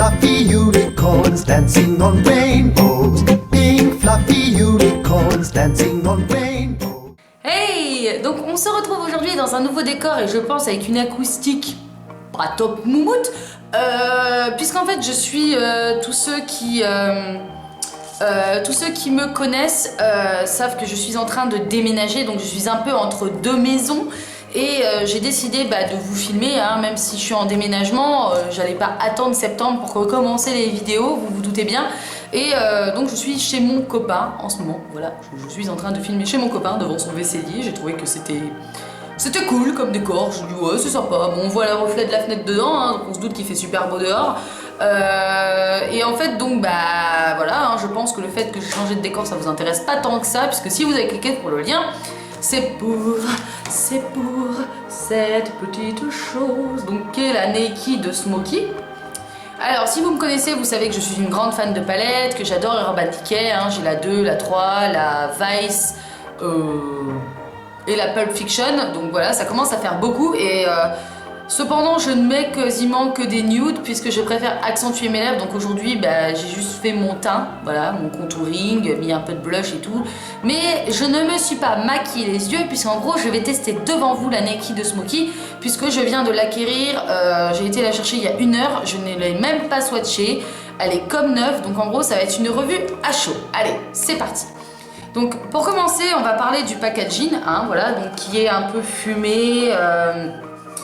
fluffy unicorns dancing on rainbows. Pink fluffy unicorns dancing on rainbows. Hey! Donc on se retrouve aujourd'hui dans un nouveau décor et je pense avec une acoustique pas top moumoute. Puisqu'en fait je suis tous ceux qui me connaissent savent que je suis en train de déménager, donc je suis un peu entre deux maisons et j'ai décidé de vous filmer, hein, même si je suis en déménagement, j'allais pas attendre septembre pour recommencer les vidéos, vous vous doutez bien. Et donc je suis chez mon copain en ce moment, voilà, je suis en train de filmer chez mon copain devant son WC-lit, j'ai trouvé que c'était cool comme décor, je me dis ouais c'est sympa, bon on voit le reflet de la fenêtre dedans, hein, donc on se doute qu'il fait super beau dehors. Et en fait donc voilà, hein, je pense que le fait que j'ai changé de décor ça vous intéresse pas tant que ça, puisque si vous avez cliqué pour le lien, c'est pour cette petite chose, donc qui est la Naked Smoky. Alors si vous me connaissez, vous savez que je suis une grande fan de palettes, que j'adore Urban Decay, hein, j'ai la 2, la 3, la Vice et la Pulp Fiction, donc voilà, ça commence à faire beaucoup et cependant je ne mets quasiment que des nudes puisque je préfère accentuer mes lèvres, donc aujourd'hui j'ai juste fait mon teint, voilà, mon contouring, mis un peu de blush et tout, mais je ne me suis pas maquillé les yeux puisqu'en gros je vais tester devant vous la Naked Smoky puisque je viens de l'acquérir, j'ai été la chercher il y a 1 heure, je ne l'ai même pas swatchée, elle est comme neuve, donc en gros ça va être une revue à chaud. Allez, c'est parti. Donc pour commencer, on va parler du packaging, hein, voilà, donc qui est un peu fumé,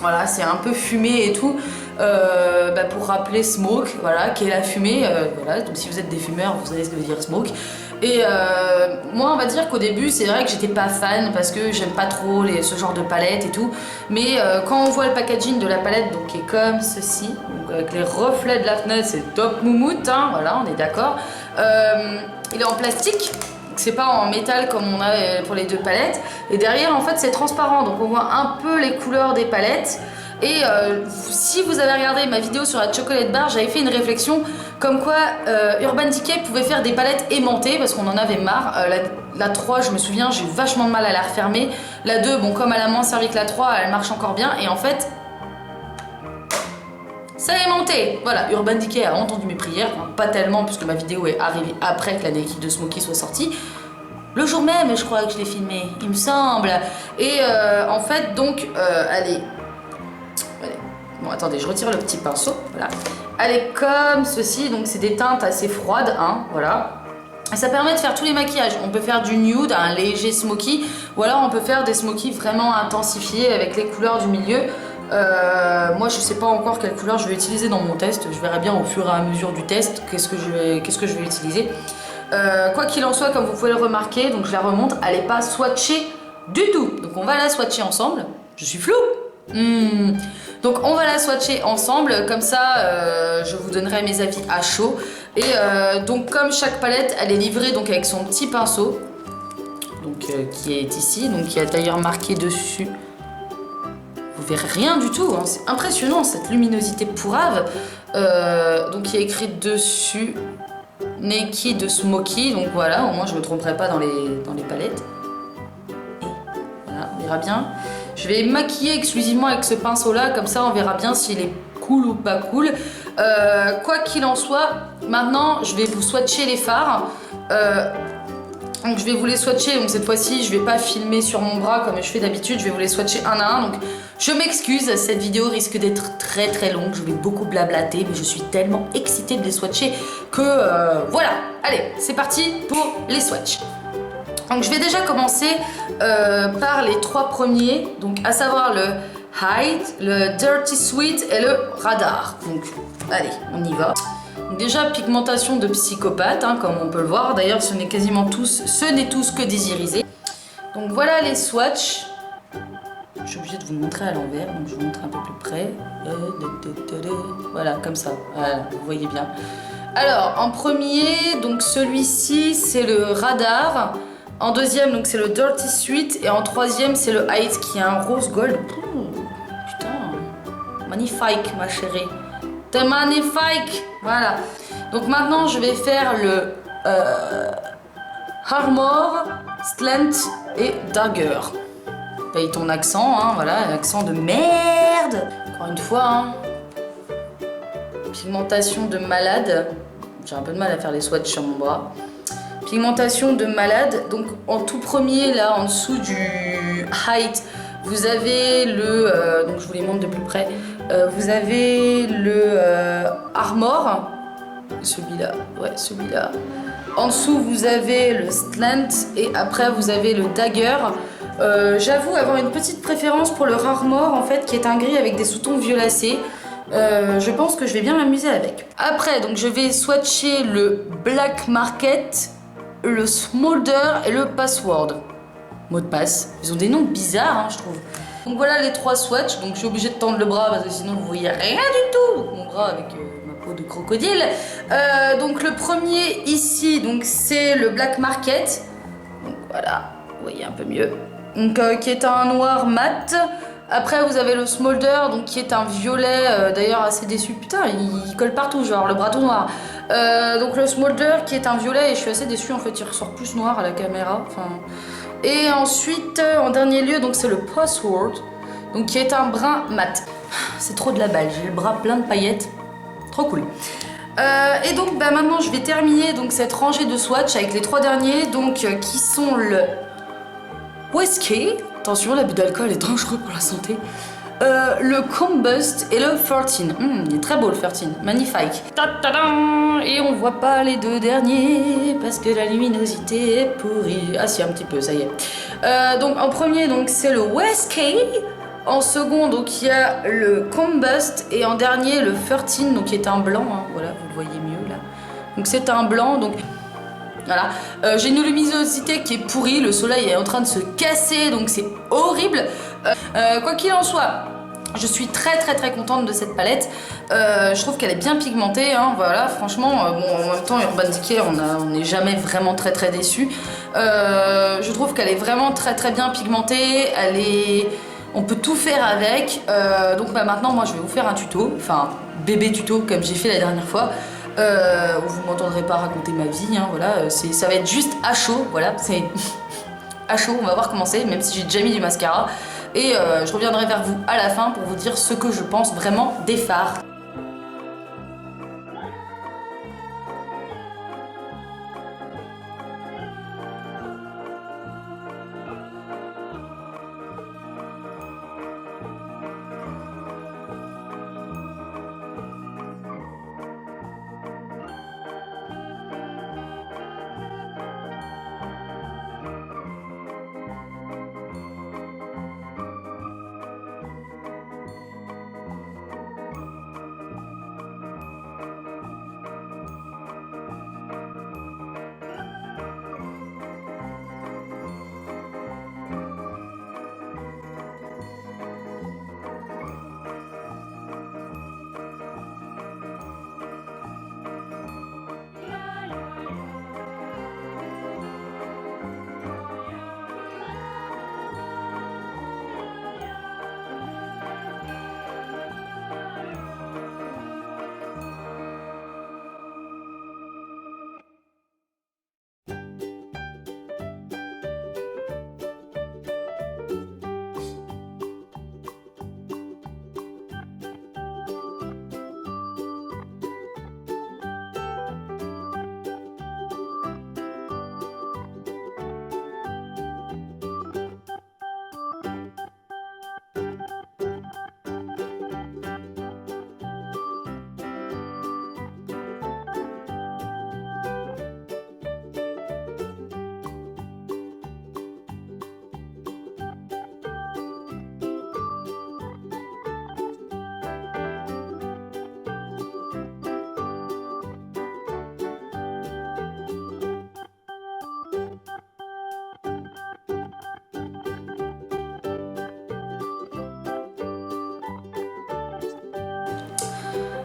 voilà, c'est un peu fumé et tout, pour rappeler smoke, voilà, qui est la fumée, voilà, donc si vous êtes des fumeurs, vous savez ce que veut dire smoke. Et moi on va dire qu'au début c'est vrai que j'étais pas fan parce que j'aime pas trop ce genre de palette et tout, mais quand on voit le packaging de la palette, donc qui est comme ceci, donc avec les reflets de la fenêtre, c'est top moumoute, hein, voilà, on est d'accord. Il est en plastique. C'est pas en métal comme on a pour les 2 palettes, et derrière en fait c'est transparent, donc on voit un peu les couleurs des palettes. Et si vous avez regardé ma vidéo sur la chocolate bar, j'avais fait une réflexion comme quoi Urban Decay pouvait faire des palettes aimantées parce qu'on en avait marre. La 3, je me souviens, j'ai eu vachement de mal à la refermer. La 2, bon, comme elle a moins servi que la 3, elle marche encore bien, et en fait ça est aimanté. Voilà, Urban Decay a entendu mes prières, enfin, pas tellement puisque ma vidéo est arrivée après que la Naked Smoky soit sortie. Le jour même, je crois que je l'ai filmé, il me semble. Et en fait, donc, allez. Bon, attendez, je retire le petit pinceau, voilà. Elle est comme ceci, donc c'est des teintes assez froides, hein, voilà. Et ça permet de faire tous les maquillages. On peut faire du nude, un léger smoky, ou alors on peut faire des smoky vraiment intensifiés avec les couleurs du milieu. Moi je sais pas encore quelle couleur je vais utiliser dans mon test, je verrai bien au fur et à mesure du test qu'est-ce que je vais utiliser. Quoi qu'il en soit, comme vous pouvez le remarquer, donc je la remonte, elle est pas swatchée du tout, donc on va la swatcher ensemble. Je suis floue. Donc on va la swatcher ensemble, comme ça je vous donnerai mes avis à chaud. Et donc comme chaque palette elle est livrée donc avec son petit pinceau, donc qui est ici, donc qui a d'ailleurs marqué dessus. Vous verrez rien du tout, hein. C'est impressionnant cette luminosité pourrave. Donc il y a écrit dessus Naked Smoky, donc voilà, au moins je me tromperai pas dans les palettes. Et voilà, on verra bien. Je vais maquiller exclusivement avec ce pinceau là, comme ça on verra bien s'il est cool ou pas cool. Quoi qu'il en soit, maintenant je vais vous swatcher les fards. Donc je vais vous les swatcher, donc cette fois-ci je vais pas filmer sur mon bras comme je fais d'habitude, je vais vous les swatcher un à un. Donc je m'excuse, cette vidéo risque d'être très très longue, je vais beaucoup blablater, mais je suis tellement excitée de les swatcher que voilà. Allez, c'est parti pour les swatchs. Donc je vais déjà commencer par les 3 premiers, donc à savoir le Hide, le Dirty Sweet et le Radar. Donc allez, on y va. Déjà pigmentation de psychopathe, hein, comme on peut le voir. D'ailleurs, ce n'est tous que des irisés. Donc voilà les swatchs. Je suis obligée de vous montrer à l'envers, donc je vous montre un peu plus près. Voilà, comme ça. Voilà, vous voyez bien. Alors, en premier, donc celui-ci, c'est le Radar. En deuxième, donc c'est le Dirty Sweet. Et en troisième, c'est le Hide qui est un rose gold. Putain, magnifique, ma chérie. T'es magnifique. Voilà. Donc maintenant, je vais faire le Armor, Slant et Dagger. Paye ton accent, hein, voilà, un accent de merde. Encore une fois, hein. pigmentation de malade. J'ai un peu de mal à faire les swatchs sur mon bras. Pigmentation de malade. Donc en tout premier, là, en dessous du height, vous avez le... donc je vous les montre de plus près. Vous avez le Armor. Celui-là, ouais, celui-là. En dessous, vous avez le Slant. Et après, vous avez le Dagger. J'avoue avoir une petite préférence pour le Armor, en fait, qui est un gris avec des sous-tons violacés. Je pense que je vais bien m'amuser avec. Après, donc je vais swatcher le Black Market, le Smolder et le Password. Mot de passe. Ils ont des noms bizarres, hein, je trouve. Donc voilà les 3 swatchs. Donc je suis obligée de tendre le bras parce que sinon vous voyez rien du tout. Donc mon bras avec ma peau de crocodile. Donc le premier ici, donc c'est le Black Market. Donc voilà, vous voyez un peu mieux. Donc qui est un noir mat. Après vous avez le Smolder, donc qui est un violet, d'ailleurs assez déçu, putain il colle partout, genre le bras tout noir. Donc le Smolder qui est un violet et je suis assez déçue, en fait il ressort plus noir à la caméra. Et ensuite en dernier lieu donc c'est le Password, donc qui est un brun mat. C'est trop de la balle, j'ai le bras plein de paillettes, trop cool. Et donc bah, maintenant je vais terminer donc cette rangée de swatch avec les 3 derniers, donc qui sont le Whiskey. Attention, l'abus d'alcool est dangereux pour la santé. Le Combust et le 13. Il est très beau le 13, magnifique. Et on voit pas les 2 derniers parce que la luminosité est pourrie. Ah si, un petit peu, ça y est. Donc en premier, donc c'est le Whiskey. En second, donc il y a le Combust et en dernier le 13, donc qui est un blanc. Hein, voilà, vous le voyez mieux là. Donc c'est un blanc, donc. Voilà, j'ai une luminosité qui est pourrie, le soleil est en train de se casser, donc c'est horrible. Quoi qu'il en soit, je suis très contente de cette palette. Je trouve qu'elle est bien pigmentée, hein, voilà, franchement, bon, en même temps Urban Decay, on n'est jamais vraiment très déçus. Je trouve qu'elle est vraiment très bien pigmentée, on peut tout faire avec. Donc bah, maintenant, moi je vais vous faire un tuto, enfin bébé tuto comme j'ai fait la dernière fois. Où vous m'entendrez pas raconter ma vie, hein, voilà, ça va être juste à chaud, voilà, c'est à chaud, on va voir comment c'est, même si j'ai déjà mis du mascara, et je reviendrai vers vous à la fin pour vous dire ce que je pense vraiment des fards.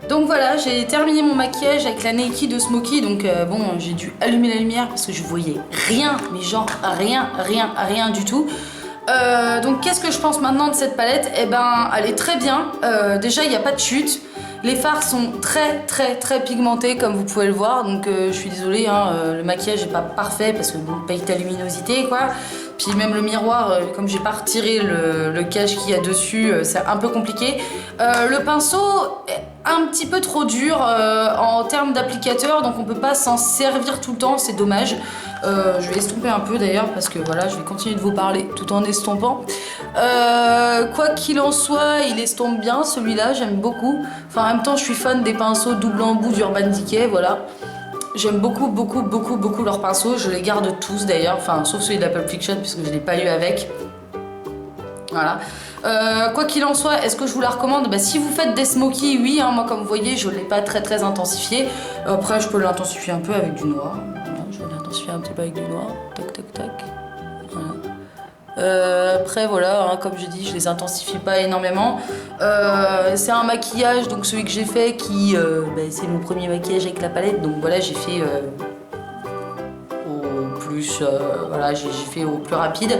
Donc voilà, j'ai terminé mon maquillage avec la Naked de Smoky, donc bon, j'ai dû allumer la lumière parce que je voyais rien, mais genre rien du tout. Donc qu'est-ce que je pense maintenant de cette palette? Eh ben, elle est très bien. Déjà, il n'y a pas de chute. Les fards sont très pigmentés comme vous pouvez le voir, donc je suis désolée, hein, le maquillage n'est pas parfait parce que bon, paye ta luminosité quoi. Puis même le miroir, comme j'ai pas retiré le cache qu'il y a dessus, c'est un peu compliqué. Le pinceau est un petit peu trop dur en termes d'applicateur, donc on peut pas s'en servir tout le temps, c'est dommage. Je vais estomper un peu d'ailleurs parce que voilà, je vais continuer de vous parler tout en estompant. Quoi qu'il en soit, il estompe bien celui-là, j'aime beaucoup. Enfin, en même temps, je suis fan des pinceaux double embout d'Urban Decay, voilà. J'aime beaucoup, beaucoup, beaucoup, beaucoup leurs pinceaux. Je les garde tous d'ailleurs, enfin, sauf celui de la Pulp Fiction puisque je l'ai pas eu avec. Voilà. Quoi qu'il en soit, est-ce que je vous la recommande? Bah, si vous faites des smoky, oui, hein, moi comme vous voyez, je ne l'ai pas très intensifié. Après, je peux l'intensifier un peu avec du noir. Voilà, je vais l'intensifier un petit peu avec du noir. Tac, tac, tac. Voilà. Après, voilà, hein, comme je dis, je les intensifie pas énormément. C'est un maquillage, donc celui que j'ai fait, qui, bah, c'est mon premier maquillage avec la palette. Donc voilà, j'ai fait voilà, j'ai fait au plus rapide.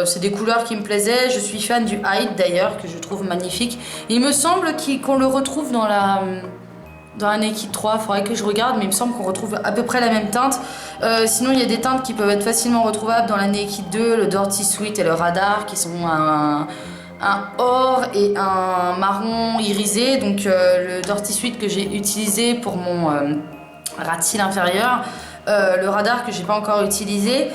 C'est des couleurs qui me plaisaient. Je suis fan du Hide d'ailleurs, que je trouve magnifique. Il me semble qu'on le retrouve dans la Naked 3, il faudrait que je regarde, mais il me semble qu'on retrouve à peu près la même teinte. Sinon, il y a des teintes qui peuvent être facilement retrouvables dans la Naked 2, le Dirty Sweet et le Radar, qui sont un or et un marron irisé. Donc le Dirty Sweet que j'ai utilisé pour mon ras de cils inférieur. Le radar que j'ai pas encore utilisé.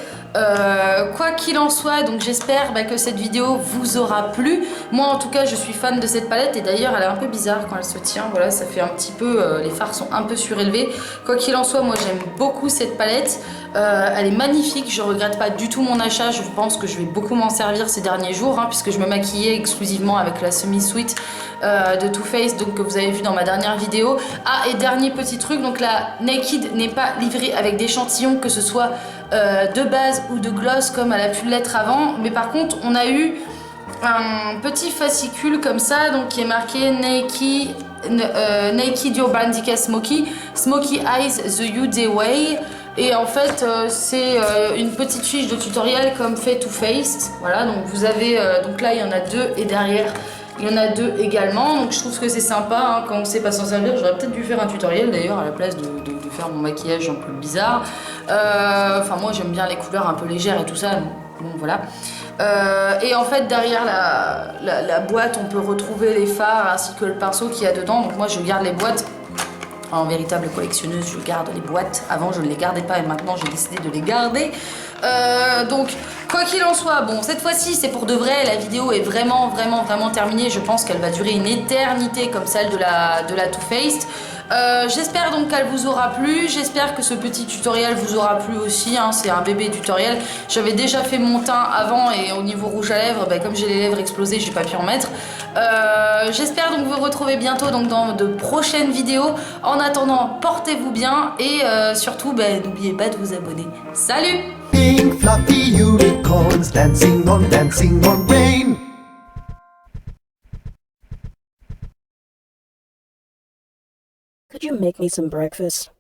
Quoi qu'il en soit, donc j'espère que cette vidéo vous aura plu. Moi en tout cas je suis fan de cette palette et d'ailleurs elle est un peu bizarre quand elle se tient, voilà, ça fait un petit peu, les fards sont un peu surélevés. Quoi qu'il en soit, moi j'aime beaucoup cette palette, elle est magnifique, je regrette pas du tout mon achat, je pense que je vais beaucoup m'en servir ces derniers jours, hein, puisque je me maquillais exclusivement avec la semi-sweet de Too Faced, donc que vous avez vu dans ma dernière vidéo. Ah, et dernier petit truc, donc la Naked n'est pas livrée avec d'échantillons, que ce soit de base ou de gloss comme elle a pu l'être avant, mais par contre on a eu un petit fascicule comme ça, donc qui est marqué Naked Urban Decay Smoky Eyes The You Day Way. Et en fait c'est une petite fiche de tutoriel comme fait Too Faced. Voilà, donc vous avez donc là il y en a deux et derrière il y en a deux également, donc je trouve que c'est sympa, hein, quand on sait pas s'en servir. J'aurais peut-être dû faire un tutoriel d'ailleurs à la place de faire mon maquillage un peu bizarre. Enfin moi j'aime bien les couleurs un peu légères et tout ça, bon voilà. Et en fait derrière la boîte on peut retrouver les fards ainsi que le pinceau qu'il y a dedans, donc moi je garde les boîtes. En véritable collectionneuse, je garde les boîtes. Avant, je ne les gardais pas et maintenant, j'ai décidé de les garder. Donc, quoi qu'il en soit, bon, cette fois-ci, c'est pour de vrai. La vidéo est vraiment terminée. Je pense qu'elle va durer une éternité comme celle de la Too Faced. J'espère donc qu'elle vous aura plu, j'espère que ce petit tutoriel vous aura plu aussi, hein, c'est un bébé tutoriel. J'avais déjà fait mon teint avant et au niveau rouge à lèvres, comme j'ai les lèvres explosées, j'ai pas pu en mettre. J'espère donc vous retrouver bientôt donc dans de prochaines vidéos. En attendant, portez-vous bien et surtout n'oubliez pas de vous abonner. Salut! Pink fluffy unicorns dancing on rain. Could you make me some breakfast?